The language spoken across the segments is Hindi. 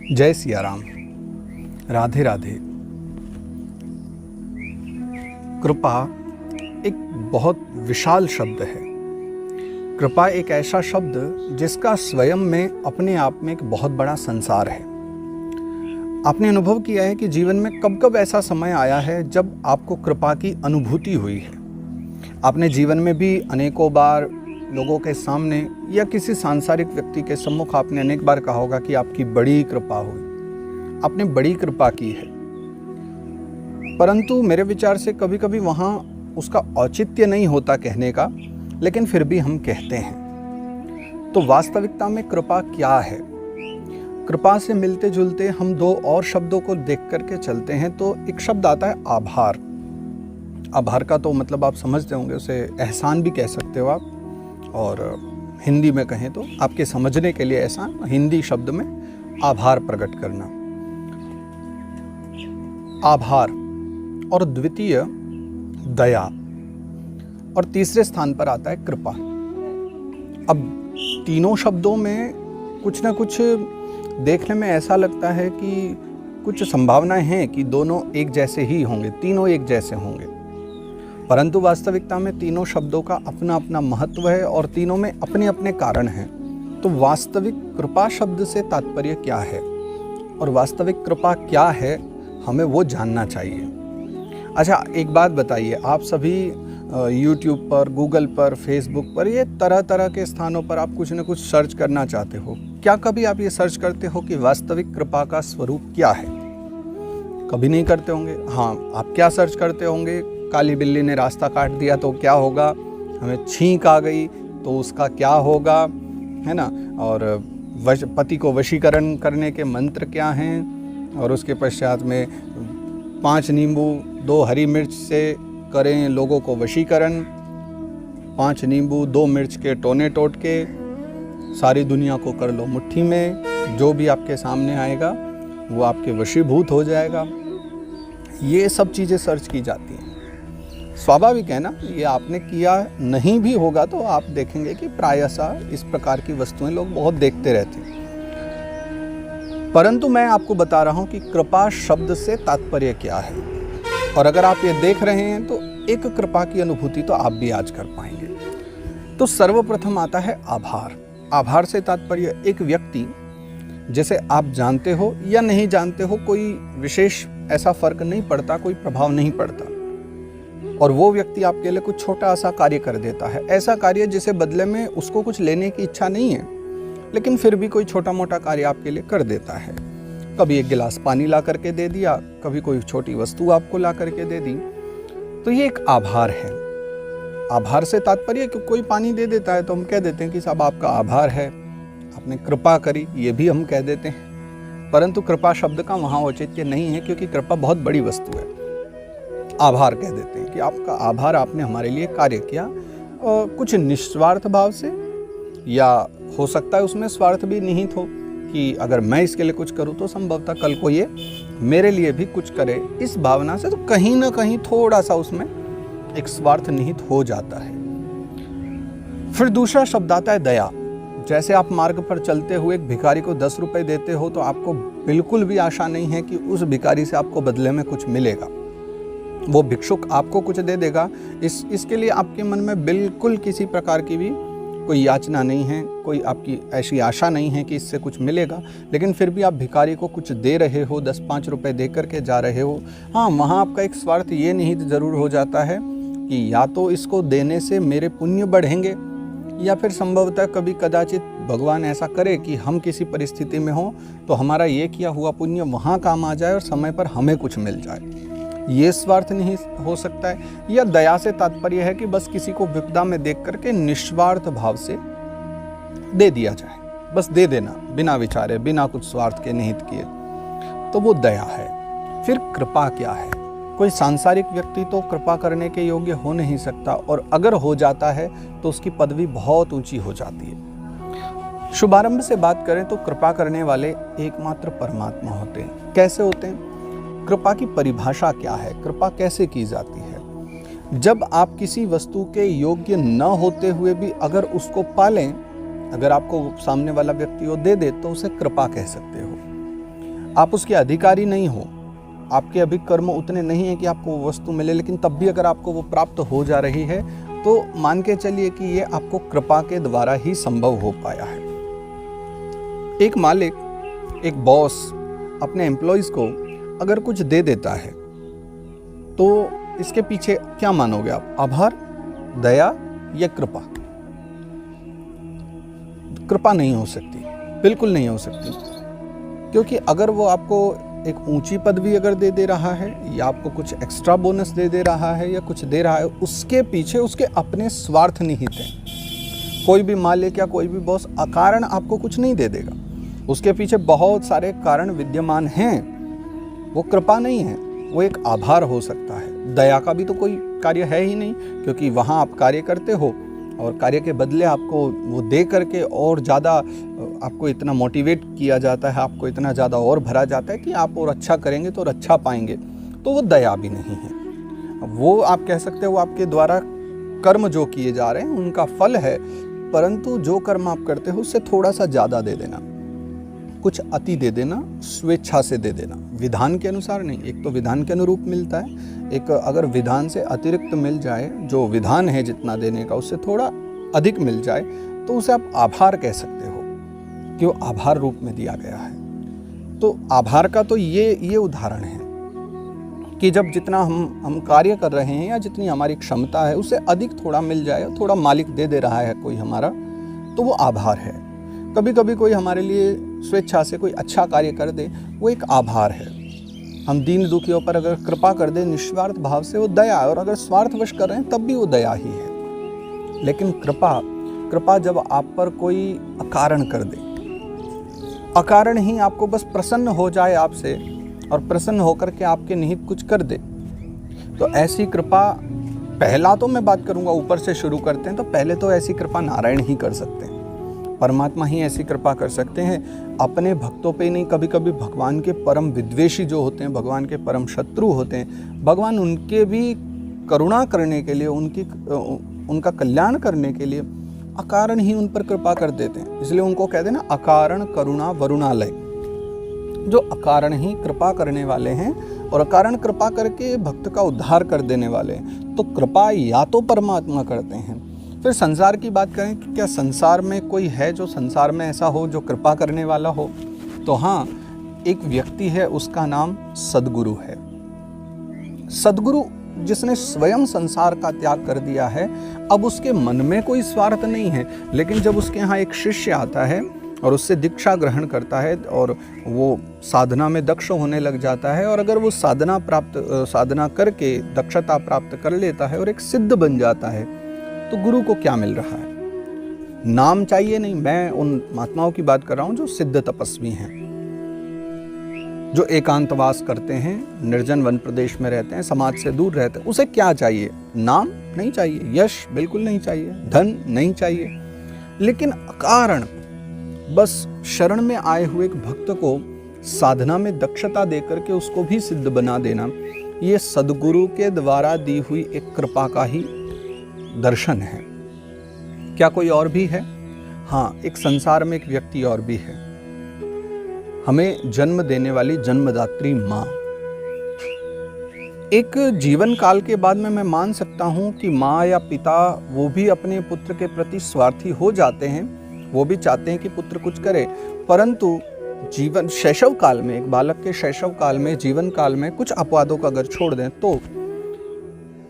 जय सिया राम। राधे राधे। कृपा एक बहुत विशाल शब्द है। कृपा एक ऐसा शब्द जिसका स्वयं में अपने आप में एक बहुत बड़ा संसार है। आपने अनुभव किया है कि जीवन में कब कब ऐसा समय आया है जब आपको कृपा की अनुभूति हुई है। आपने जीवन में भी अनेकों बार लोगों के सामने या किसी सांसारिक व्यक्ति के सम्मुख आपने अनेक बार कहा होगा कि आपकी बड़ी कृपा हुई, आपने बड़ी कृपा की है। परंतु मेरे विचार से कभी कभी वहाँ उसका औचित्य नहीं होता कहने का, लेकिन फिर भी हम कहते हैं। तो वास्तविकता में कृपा क्या है? कृपा से मिलते जुलते हम दो और शब्दों को देख करके चलते हैं तो एक शब्द आता है आभार। आभार का तो मतलब आप समझते होंगे, उसे एहसान भी कह सकते हो आप, और हिंदी में कहें तो आपके समझने के लिए एहसान, हिंदी शब्द में आभार प्रकट करना। आभार और द्वितीय दया और तीसरे स्थान पर आता है कृपा। अब तीनों शब्दों में कुछ ना कुछ देखने में ऐसा लगता है कि कुछ संभावनाएं हैं कि दोनों एक जैसे ही होंगे, तीनों एक जैसे होंगे, परंतु वास्तविकता में तीनों शब्दों का अपना अपना महत्व है और तीनों में अपने अपने कारण हैं। तो वास्तविक कृपा शब्द से तात्पर्य क्या है और वास्तविक कृपा क्या है, हमें वो जानना चाहिए। अच्छा, एक बात बताइए, आप सभी YouTube पर, गूगल पर, फेसबुक पर, ये तरह तरह के स्थानों पर आप कुछ न कुछ सर्च करना चाहते हो। क्या कभी आप ये सर्च करते हो कि वास्तविक कृपा का स्वरूप क्या है? कभी नहीं करते होंगे। हाँ, आप क्या सर्च करते होंगे? काली बिल्ली ने रास्ता काट दिया तो क्या होगा, हमें छींक आ गई तो उसका क्या होगा, है ना, और पति को वशीकरण करने के मंत्र क्या हैं, और उसके पश्चात में 5 नींबू 2 हरी मिर्च से करें लोगों को वशीकरण, 5 नींबू 2 मिर्च के टोने टोट के सारी दुनिया को कर लो मुट्ठी में, जो भी आपके सामने आएगा वो आपके वशीभूत हो जाएगा। ये सब चीज़ें सर्च की जाती हैं। स्वाभाविक है ना, ये आपने किया नहीं भी होगा तो आप देखेंगे कि प्रायशः इस प्रकार की वस्तुएं लोग बहुत देखते रहते हैं। परंतु मैं आपको बता रहा हूं कि कृपा शब्द से तात्पर्य क्या है, और अगर आप ये देख रहे हैं तो एक कृपा की अनुभूति तो आप भी आज कर पाएंगे। तो सर्वप्रथम आता है आभार। आभार से तात्पर्य एक व्यक्ति, जैसे आप जानते हो या नहीं जानते हो, कोई विशेष ऐसा फर्क नहीं पड़ता, कोई प्रभाव नहीं पड़ता, और वो व्यक्ति आपके लिए कुछ छोटा सा कार्य कर देता है, ऐसा कार्य जिसे बदले में उसको कुछ लेने की इच्छा नहीं है, लेकिन फिर भी कोई छोटा मोटा कार्य आपके लिए कर देता है। कभी एक गिलास पानी ला करके दे दिया, कभी कोई छोटी वस्तु आपको ला करके दे दी, तो ये एक आभार है। आभार से तात्पर्य कि कोई पानी दे देता है तो हम कह देते हैं कि साहब आपका आभार है, आपने कृपा करी, ये भी हम कह देते हैं। परंतु कृपा शब्द का वहाँ औचित्य नहीं है, क्योंकि कृपा बहुत बड़ी वस्तु है। आभार कह देते हैं कि आपका आभार, आपने हमारे लिए कार्य किया, और कुछ निस्वार्थ भाव से, या हो सकता है उसमें स्वार्थ भी निहित हो कि अगर मैं इसके लिए कुछ करूं तो संभवतः कल को ये मेरे लिए भी कुछ करे, इस भावना से, तो कहीं ना कहीं थोड़ा सा उसमें एक स्वार्थ निहित हो जाता है। फिर दूसरा शब्द आता है दया। जैसे आप मार्ग पर चलते हुए एक भिखारी को 10 रुपए देते हो तो आपको बिल्कुल भी आशा नहीं है कि उस भिखारी से आपको बदले में कुछ मिलेगा, वो भिक्षुक आपको कुछ दे देगा, इसके लिए आपके मन में बिल्कुल किसी प्रकार की भी कोई याचना नहीं है, कोई आपकी ऐसी आशा नहीं है कि इससे कुछ मिलेगा, लेकिन फिर भी आप भिखारी को कुछ दे रहे हो, 10-5 रुपए दे करके जा रहे हो। हाँ, वहाँ आपका एक स्वार्थ ये निहित जरूर हो जाता है कि या तो इसको देने से मेरे पुण्य बढ़ेंगे, या फिर संभवतः कभी कदाचित भगवान ऐसा करे कि हम किसी परिस्थिति में हो तो हमारा ये किया हुआ पुण्य वहाँ काम आ जाए और समय पर हमें कुछ मिल जाए। ये स्वार्थ नहीं हो सकता है। या दया से तात्पर्य है कि बस किसी को विपदा में देख करके निस्वार्थ भाव से दे दिया जाए, बस दे देना, बिना विचारे, बिना कुछ स्वार्थ के निहित किए, तो वो दया है। फिर कृपा क्या है? कोई सांसारिक व्यक्ति तो कृपा करने के योग्य हो नहीं सकता, और अगर हो जाता है तो उसकी पदवी बहुत ऊंची हो जाती है। शुभारंभ से बात करें तो कृपा करने वाले एकमात्र परमात्मा होते हैं। कैसे होते हैं? कृपा की परिभाषा क्या है? कृपा कैसे की जाती है? जब आप किसी वस्तु के योग्य न होते हुए भी अगर उसको पालें, अगर आपको सामने वाला व्यक्ति वो दे दे तो उसे कृपा कह सकते हो। आप उसके अधिकारी नहीं हो, आपके अभी कर्म उतने नहीं हैं कि आपको वो वस्तु मिले, लेकिन तब भी अगर आपको वो प्राप्त हो जा रही है तो मान के चलिए कि ये आपको कृपा के द्वारा ही संभव हो पाया है। एक मालिक, एक बॉस अपने एम्प्लॉइज को अगर कुछ दे देता है तो इसके पीछे क्या मानोगे आप? आभार, दया या कृपा? कृपा नहीं हो सकती, बिल्कुल नहीं हो सकती, क्योंकि अगर वो आपको एक ऊंची पदवी अगर दे रहा है या आपको कुछ एक्स्ट्रा बोनस दे रहा है या कुछ दे रहा है, उसके पीछे उसके अपने स्वार्थ निहित हैं। कोई भी मालिक या कोई भी बॉस अकारण आपको कुछ नहीं दे देगा, उसके पीछे बहुत सारे कारण विद्यमान हैं। वो कृपा नहीं है, वो एक आभार हो सकता है। दया का भी तो कोई कार्य है ही नहीं, क्योंकि वहाँ आप कार्य करते हो और कार्य के बदले आपको वो दे करके और ज़्यादा आपको इतना मोटिवेट किया जाता है, आपको इतना ज़्यादा और भरा जाता है कि आप और अच्छा करेंगे तो और अच्छा पाएंगे, तो वो दया भी नहीं है। वो आप कह सकते हो वो आपके द्वारा कर्म जो किए जा रहे हैं उनका फल है, परंतु जो कर्म आप करते हो उससे थोड़ा सा ज़्यादा दे देना, कुछ अति दे देना, स्वेच्छा से दे देना, विधान के अनुसार नहीं। एक तो विधान के अनुरूप मिलता है, एक अगर विधान से अतिरिक्त मिल जाए, जो विधान है जितना देने का उससे थोड़ा अधिक मिल जाए, तो उसे आप आभार कह सकते हो कि वो आभार रूप में दिया गया है। तो आभार का तो ये उदाहरण है कि जब जितना हम कार्य कर रहे हैं या जितनी हमारी क्षमता है उससे अधिक थोड़ा मिल जाए, थोड़ा मालिक दे रहा है कोई हमारा, तो वो आभार है। कभी कभी कोई हमारे लिए स्वेच्छा से कोई अच्छा कार्य कर दे, वो एक आभार है। हम दीन दुखियों पर अगर कृपा कर दे निस्वार्थ भाव से, वो दया है, और अगर स्वार्थवश कर रहे हैं तब भी वो दया ही है। लेकिन कृपा जब आप पर कोई अकारण कर दे, अकारण ही आपको बस प्रसन्न हो जाए आपसे और प्रसन्न होकर के आपके निहित कुछ कर दे, तो ऐसी कृपा, पहला तो मैं बात करूंगा ऊपर से शुरू करते हैं, तो पहले तो ऐसी कृपा नारायण ही कर सकते हैं, परमात्मा ही ऐसी कृपा कर सकते हैं। अपने भक्तों पे नहीं, कभी कभी भगवान के परम विद्वेषी जो होते हैं, भगवान के परम शत्रु होते हैं, भगवान उनके भी करुणा करने के लिए, उनका कल्याण करने के लिए अकारण ही उन पर कृपा कर देते हैं। इसलिए उनको कहते हैं ना, अकारण करुणा वरुणालय, जो अकारण ही कृपा करने वाले हैं और अकारण कृपा करके भक्त का उद्धार कर देने वाले हैं। तो कृपा या तो परमात्मा करते हैं। फिर संसार की बात करें कि क्या संसार में कोई है जो संसार में ऐसा हो जो कृपा करने वाला हो? तो हाँ, एक व्यक्ति है, उसका नाम सद्गुरु है। सद्गुरु जिसने स्वयं संसार का त्याग कर दिया है, अब उसके मन में कोई स्वार्थ नहीं है, लेकिन जब उसके यहाँ एक शिष्य आता है और उससे दीक्षा ग्रहण करता है और वो साधना में दक्ष होने लग जाता है, और अगर वो साधना करके दक्षता प्राप्त कर लेता है और एक सिद्ध बन जाता है, तो गुरु को क्या मिल रहा है? नाम चाहिए नहीं। मैं उन महात्माओं की बात कर रहा हूं जो सिद्ध तपस्वी हैं, जो एकांतवास करते हैं, निर्जन वन प्रदेश में रहते हैं, समाज से दूर रहते हैं। उसे क्या चाहिए? नाम नहीं चाहिए, यश बिल्कुल नहीं चाहिए, धन नहीं चाहिए, लेकिन अकारण बस शरण में आए हुए एक भक्त को साधना में दक्षता देकर के उसको भी सिद्ध बना देना, ये सद्गुरु के द्वारा दी हुई एक कृपा का ही दर्शन है। क्या कोई और भी है? हाँ, एक संसार में एक व्यक्ति और भी है, हमें जन्म देने वाली जन्मदात्री माँ। एक जीवन काल के बाद में मैं मान सकता हूँ कि माँ या पिता वो भी अपने पुत्र के प्रति स्वार्थी हो जाते हैं, वो भी चाहते हैं कि पुत्र कुछ करे, परंतु जीवन शैशव काल में, एक बालक के शैशव काल में, जीवन काल में कुछ अपवादों का अगर छोड़ दें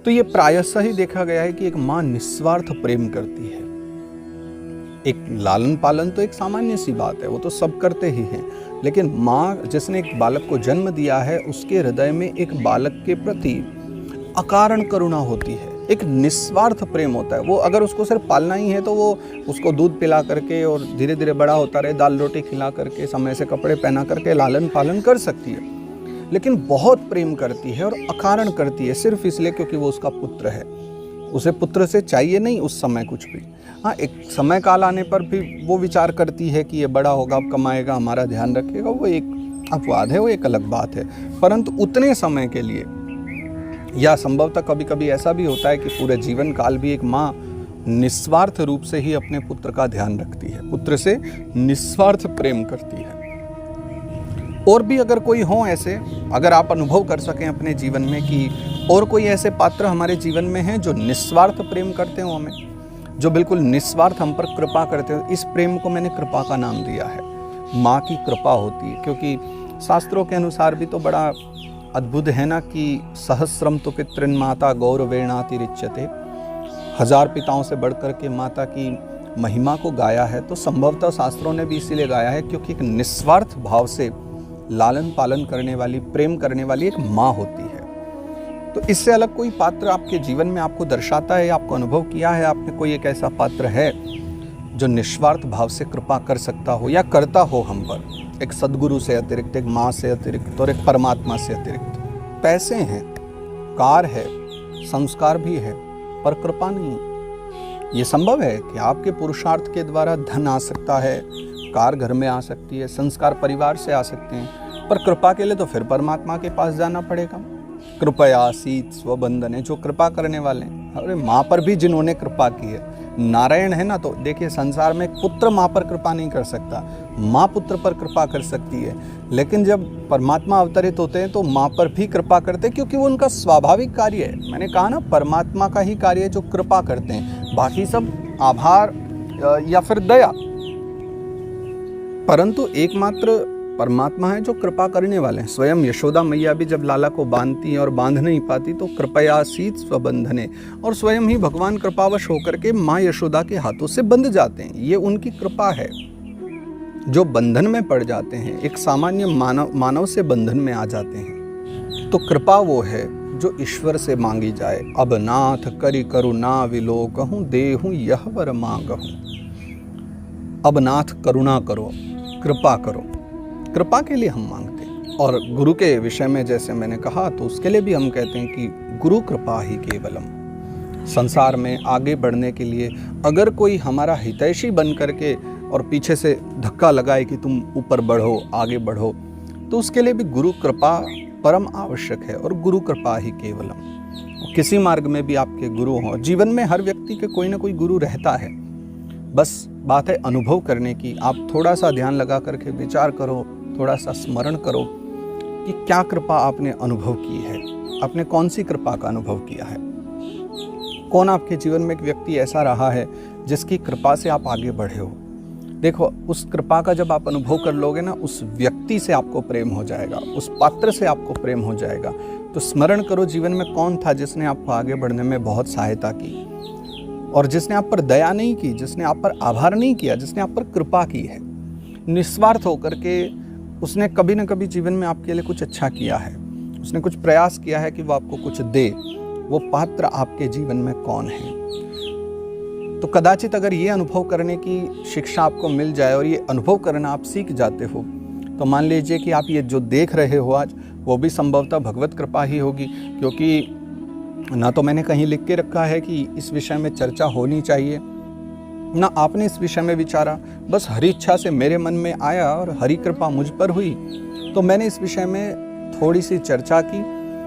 तो ये प्रायशः ही देखा गया है कि एक माँ निस्वार्थ प्रेम करती है। एक लालन पालन तो एक सामान्य सी बात है, वो तो सब करते ही हैं, लेकिन माँ जिसने एक बालक को जन्म दिया है, उसके हृदय में एक बालक के प्रति अकारण करुणा होती है, एक निस्वार्थ प्रेम होता है। वो अगर उसको सिर्फ पालना ही है तो वो उसको दूध पिला करके और धीरे धीरे बड़ा होता रहे, दाल रोटी खिला करके, समय से कपड़े पहना करके लालन पालन कर सकती है, लेकिन बहुत प्रेम करती है और अकारण करती है सिर्फ इसलिए क्योंकि वो उसका पुत्र है। उसे पुत्र से चाहिए नहीं उस समय कुछ भी। हाँ, एक समय काल आने पर भी वो विचार करती है कि ये बड़ा होगा, अब कमाएगा, हमारा ध्यान रखेगा, वो एक अपवाद है, वो एक अलग बात है, परंतु उतने समय के लिए, या संभवतः कभी कभी ऐसा भी होता है कि पूरे जीवन काल भी एक माँ निस्वार्थ रूप से ही अपने पुत्र का ध्यान रखती है, पुत्र से निस्वार्थ प्रेम करती है। और भी अगर कोई हो ऐसे, अगर आप अनुभव कर सकें अपने जीवन में कि और कोई ऐसे पात्र हमारे जीवन में हैं जो निस्वार्थ प्रेम करते हो हमें, जो बिल्कुल निस्वार्थ हम पर कृपा करते हो, इस प्रेम को मैंने कृपा का नाम दिया है। माँ की कृपा होती है, क्योंकि शास्त्रों के अनुसार भी तो बड़ा अद्भुत है ना कि सहस्रम तो पितृन माता गौरवेणातिरिच्यते, 1000 पिताओं से बढ़कर के माता की महिमा को गाया है। तो संभवतः शास्त्रों ने भी इसीलिए गाया है क्योंकि एक निस्वार्थ भाव से लालन पालन करने वाली, प्रेम करने वाली एक माँ होती है। तो इससे अलग कोई पात्र आपके जीवन में आपको दर्शाता है, आपको अनुभव किया है आपने, कोई एक ऐसा पात्र है जो निस्वार्थ भाव से कृपा कर सकता हो या करता हो हम पर, एक सद्गुरु से अतिरिक्त, एक माँ से अतिरिक्त और एक परमात्मा से अतिरिक्त। पैसे हैं, कार है, संस्कार भी है, पर कृपा नहीं। ये संभव है कि आपके पुरुषार्थ के द्वारा धन आ सकता है, कार घर में आ सकती है, संस्कार परिवार से आ सकते हैं, पर कृपा के लिए तो फिर परमात्मा के पास जाना पड़ेगा। कृपया सीत स्वबंधने, जो कृपा करने वाले हैं। अरे माँ पर भी जिन्होंने कृपा की है, नारायण है ना, तो देखिए संसार में पुत्र माँ पर कृपा नहीं कर सकता, माँ पुत्र पर कृपा कर सकती है। लेकिन जब परमात्मा अवतरित होते हैं तो माँ पर भी कृपा करते हैं, क्योंकि वो उनका स्वाभाविक कार्य है। मैंने कहा ना, परमात्मा का ही कार्य है जो कृपा करते हैं, बाकी सब आभार या फिर दया। परंतु एकमात्र परमात्मा है जो कृपा करने वाले हैं। स्वयं यशोदा मैया भी जब लाला को बांधती हैं और बांध नहीं पाती तो कृपया सीत स्वबंधने, और स्वयं ही भगवान कृपावश होकर के माँ यशोदा के हाथों से बंध जाते हैं। ये उनकी कृपा है। जो बंधन में पड़ जाते हैं, एक सामान्य मानव से बंधन में आ जाते हैं, तो कृपा वो है जो ईश्वर से मांगी जाए। अब नाथ करि करुणा विलो कहूँ, देहूँ यह वर मांगहूँ। अब नाथ करुणा करो, कृपा करो। कृपा के लिए हम मांगते हैं। और गुरु के विषय में जैसे मैंने कहा, तो उसके लिए भी हम कहते हैं कि गुरु कृपा ही केवलम। संसार में आगे बढ़ने के लिए अगर कोई हमारा हितैषी बन करके और पीछे से धक्का लगाए कि तुम ऊपर बढ़ो, आगे बढ़ो, तो उसके लिए भी गुरु कृपा परम आवश्यक है। और गुरु कृपा ही केवलम। किसी मार्ग में भी आपके गुरु हों, जीवन में हर व्यक्ति के कोई ना कोई गुरु रहता है। बस बात है अनुभव करने की। आप थोड़ा सा ध्यान लगा करके विचार करो, थोड़ा सा स्मरण करो कि क्या कृपा आपने अनुभव की है, आपने कौन सी कृपा का अनुभव किया है। कौन आपके जीवन में एक व्यक्ति ऐसा रहा है जिसकी कृपा से आप आगे बढ़े हो। देखो, उस कृपा का जब आप अनुभव कर लोगे ना, उस व्यक्ति से आपको प्रेम हो जाएगा, उस पात्र से आपको प्रेम हो जाएगा। तो स्मरण करो जीवन में कौन था जिसने आपको आगे बढ़ने में बहुत सहायता की, और जिसने आप पर दया नहीं की, जिसने आप पर आभार नहीं किया, जिसने आप पर कृपा की है। निस्वार्थ होकर के उसने कभी न कभी जीवन में आपके लिए कुछ अच्छा किया है, उसने कुछ प्रयास किया है कि वो आपको कुछ दे। वो पात्र आपके जीवन में कौन है? तो कदाचित अगर ये अनुभव करने की शिक्षा आपको मिल जाए और ये अनुभव करना आप सीख जाते हो, तो मान लीजिए कि आप ये जो देख रहे हो आज, वो भी संभवतः भगवत कृपा ही होगी। क्योंकि ना तो मैंने कहीं लिख के रखा है कि इस विषय में चर्चा होनी चाहिए, ना आपने इस विषय में विचारा, बस हरि इच्छा से मेरे मन में आया और हरि कृपा मुझ पर हुई, तो मैंने इस विषय में थोड़ी सी चर्चा की।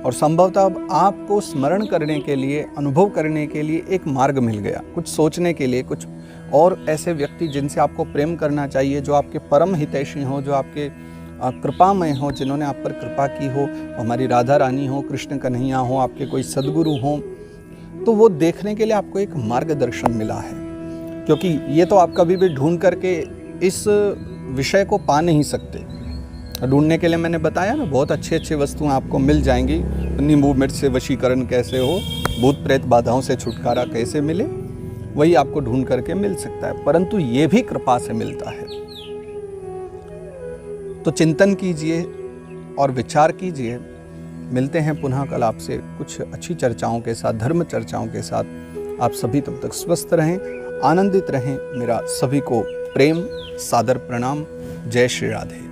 और संभवतः अब आपको स्मरण करने के लिए, अनुभव करने के लिए एक मार्ग मिल गया, कुछ सोचने के लिए, कुछ और ऐसे व्यक्ति जिनसे आपको प्रेम करना चाहिए, जो आपके परम हितैषी हो, जो आपके कृपामय हो, जिन्होंने आप पर कृपा की हो। हमारी राधा रानी हो, कृष्ण कन्हैया हो, आपके कोई सद्गुरु हो, तो वो देखने के लिए आपको एक मार्गदर्शन मिला है। क्योंकि ये तो आप कभी भी ढूंढ करके इस विषय को पा नहीं सकते। ढूंढने के लिए मैंने बताया ना, बहुत अच्छी अच्छी वस्तुएं आपको मिल जाएंगी। नींबू मिर्च से वशीकरण कैसे हो, भूत प्रेत बाधाओं से छुटकारा कैसे मिले, वही आपको ढूंढ करके मिल सकता है। परंतु ये भी कृपा से मिलता है। तो चिंतन कीजिए और विचार कीजिए। मिलते हैं पुनः कल आपसे कुछ अच्छी चर्चाओं के साथ, धर्म चर्चाओं के साथ। आप सभी तब तक स्वस्थ रहें, आनंदित रहें। मेरा सभी को प्रेम, सादर प्रणाम। जय श्री राधे।